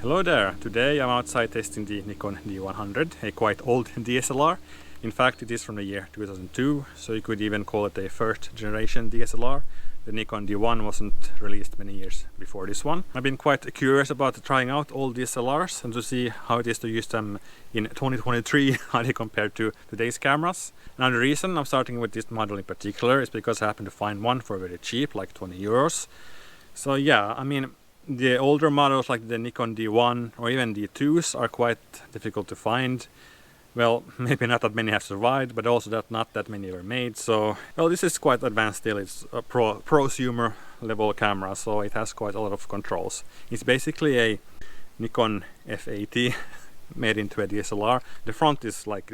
Hello there! Today I'm outside testing the Nikon D100, a quite old DSLR. In fact, it is from the year 2002, so you could even call it a first generation DSLR. The Nikon D1 wasn't released many years before this one. I've been quite curious about trying out all DSLRs and to see how it is to use them in 2023, how they compare to today's cameras. Now the reason I'm starting with this model in particular is because I happened to find one for very cheap, like 20 euros. So yeah, I mean, the older models like the Nikon D1 or even D2s are quite difficult to find. Well, maybe not that many have survived, but also that not that many were made. So, well, this is quite advanced still. It's a prosumer level camera, so it has quite a lot of controls. It's basically a Nikon F80 made into a DSLR. The front is like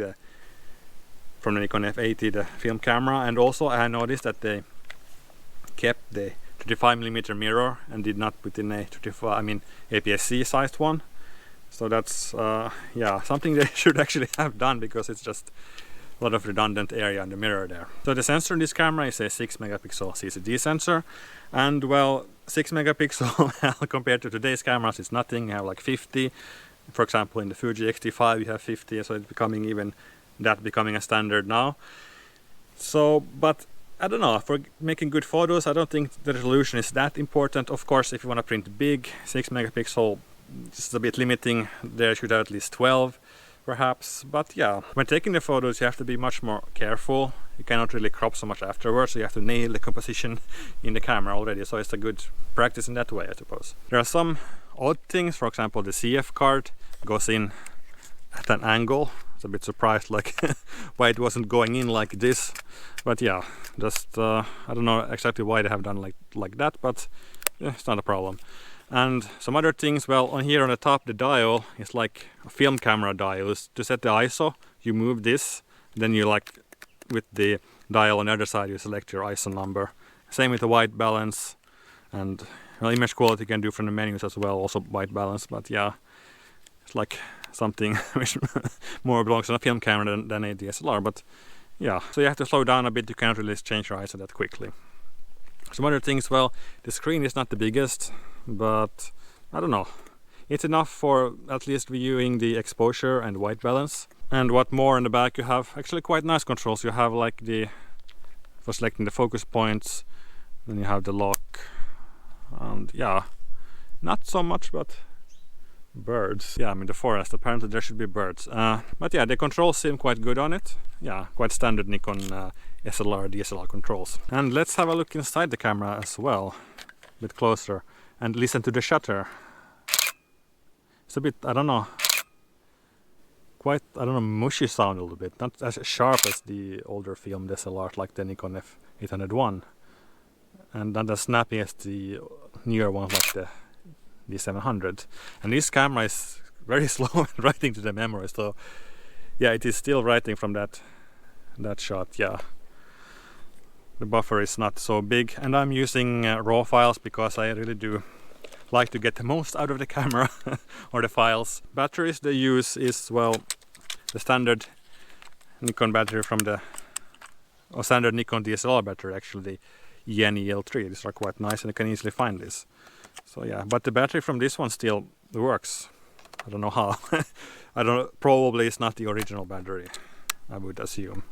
from the Nikon F80, the film camera, and also I noticed that they kept the 35mm mirror and did not put in a APS-C sized one. So that's yeah, something they should actually have done, because it's just a lot of redundant area in the mirror there. So the sensor in this camera is a 6 megapixel CCD sensor, and well, 6 megapixel compared to today's cameras is nothing. You have like 50. For example, in the Fuji X-T5 you have 50, so it's becoming a standard now. So, but I don't know, for making good photos I don't think the resolution is that important. Of course, if you want to print big, 6 megapixel is a bit limiting. There should have at least 12 perhaps, but yeah, when taking the photos you have to be much more careful. You cannot really crop so much afterwards, so you have to nail the composition in the camera already, so it's a good practice in that way, I suppose. There are some odd things. For example, the CF card goes in at an angle. A bit surprised like why it wasn't going in like this, but yeah, just I don't know exactly why they have done like that, but yeah, it's not a problem. And some other things, well, on here on the top the dial is like a film camera dial. To set the ISO you move this, then you like with the dial on the other side you select your ISO number. Same with the white balance, and well, image quality you can do from the menus as well, also white balance, but yeah, it's like something which more belongs on a film camera than a DSLR, but yeah, so you have to slow down a bit. You cannot really change your ISO that quickly. Some other things, well, the screen is not the biggest, but I don't know, it's enough for at least viewing the exposure and white balance. And what more, in the back you have actually quite nice controls. You have like for selecting the focus points, then you have the lock, and yeah, not so much, but birds. Yeah, I'm in the forest, apparently there should be birds. But yeah, the controls seem quite good on it. Yeah, quite standard Nikon SLR, DSLR controls. And let's have a look inside the camera as well, a bit closer, and listen to the shutter. It's a bit, I don't know, mushy sound a little bit. Not as sharp as the older film DSLRs like the Nikon F801, and not as snappy as the newer ones like the D700. And this camera is very slow at writing to the memory, so yeah, it is still writing from that shot. Yeah, the buffer is not so big, and I'm using raw files because I really do like to get the most out of the camera or the files. Batteries they use is, well, the standard Nikon battery standard Nikon DSLR battery, actually, the ENEL3. These are quite nice and you can easily find this. So yeah, but the battery from this one still works. I don't know how. Probably it's not the original battery, I would assume,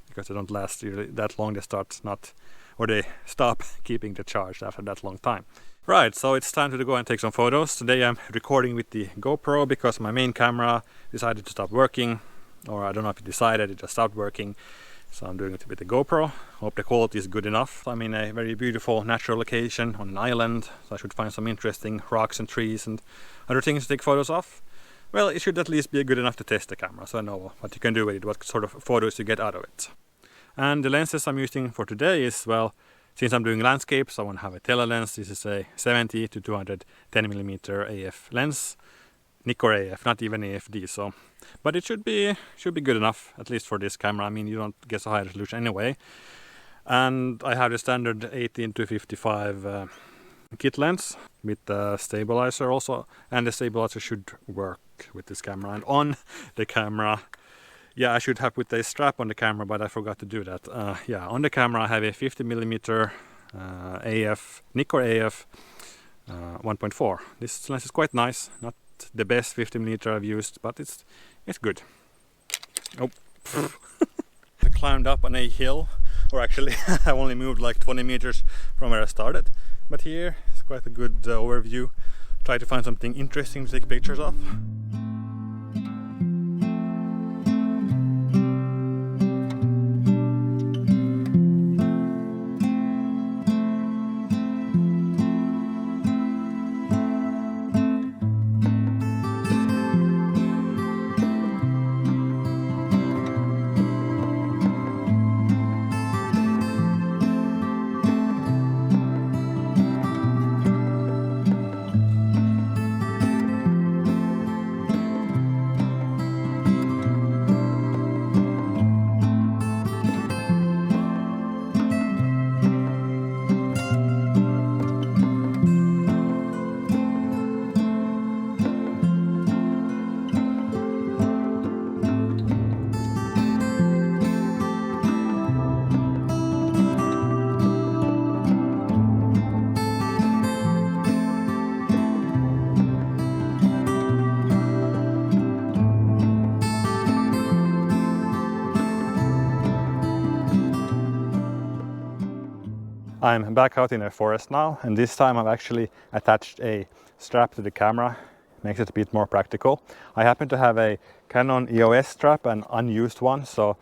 because they don't last really that long. They stop keeping the charge after that long time. Right, so it's time to go and take some photos. Today I'm recording with the GoPro because my main camera decided to stop working, or I don't know if it decided, it just stopped working. So I'm doing it with the GoPro. Hope the quality is good enough. I'm in a very beautiful natural location on an island, so I should find some interesting rocks and trees and other things to take photos of. Well, it should at least be good enough to test the camera, so I know what you can do with it, what sort of photos you get out of it. And the lenses I'm using for today is, well, since I'm doing landscapes, I want to have a tele-lens. This is a 70 to 210mm AF lens. Nikon AF, not even AFD, so, but it should be good enough, at least for this camera. I mean, you don't get a high resolution anyway. And I have the standard 18 to 55 kit lens with the stabilizer also, and the stabilizer should work with this camera. And on the camera, yeah, I should have put a strap on the camera, but I forgot to do that. Yeah, on the camera I have a 50mm AF, Nikon AF 1.4. This lens is quite nice, not not the best 50mm I've used, but it's good. Oh, I climbed up on a hill, or actually I only moved like 20 meters from where I started, but here it's quite a good overview. Try to find something interesting to take pictures of. I'm back out in a forest now, and this time I've actually attached a strap to the camera. Makes it a bit more practical. I happen to have a Canon EOS strap, an unused one, so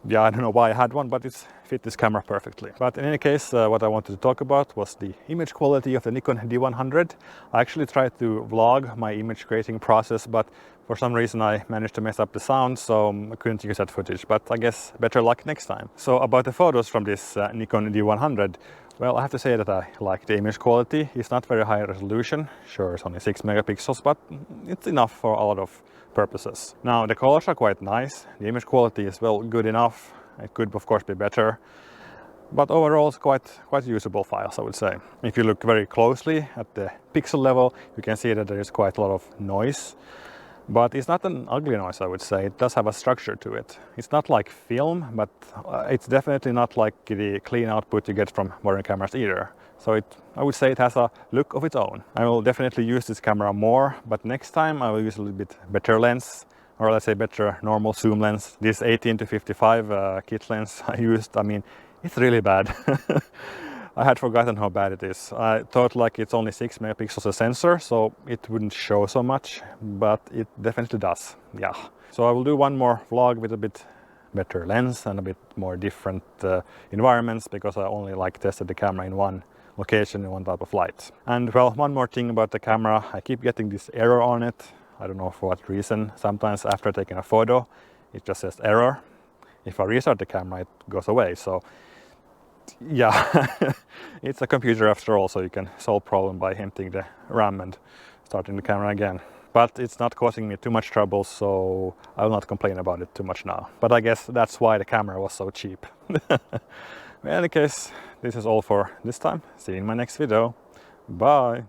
yeah, I don't know why I had one, but it's fit this camera perfectly. But in any case, what I wanted to talk about was the image quality of the Nikon D100. I actually tried to vlog my image creating process, but for some reason I managed to mess up the sound, so I couldn't use that footage, but I guess better luck next time. So about the photos from this Nikon D100, well, I have to say that I like the image quality. It's not very high resolution. Sure, it's only 6 megapixels, but it's enough for a lot of purposes. Now, the colors are quite nice. The image quality is well good enough. It could, of course, be better. But overall, it's quite usable files, I would say. If you look very closely at the pixel level, you can see that there is quite a lot of noise. But it's not an ugly noise, I would say. It does have a structure to it. It's not like film, but it's definitely not like the clean output you get from modern cameras either. So I would say it has a look of its own. I will definitely use this camera more, but next time I will use a little bit better lens, or let's say better normal zoom lens. This 18 to 55 kit lens I used, I mean, it's really bad. I had forgotten how bad it is. I thought like it's only 6 megapixels a sensor, so it wouldn't show so much, but it definitely does. Yeah. So I will do one more vlog with a bit better lens and a bit more different environments, because I only like tested the camera in one location in one type of light. And well, one more thing about the camera, I keep getting this error on it. I don't know for what reason. Sometimes after taking a photo, it just says error. If I restart the camera, it goes away. So yeah, it's a computer after all, so you can solve problem by emptying the RAM and starting the camera again. But it's not causing me too much trouble, so I will not complain about it too much now. But I guess that's why the camera was so cheap. In any case, this is all for this time. See you in my next video. Bye!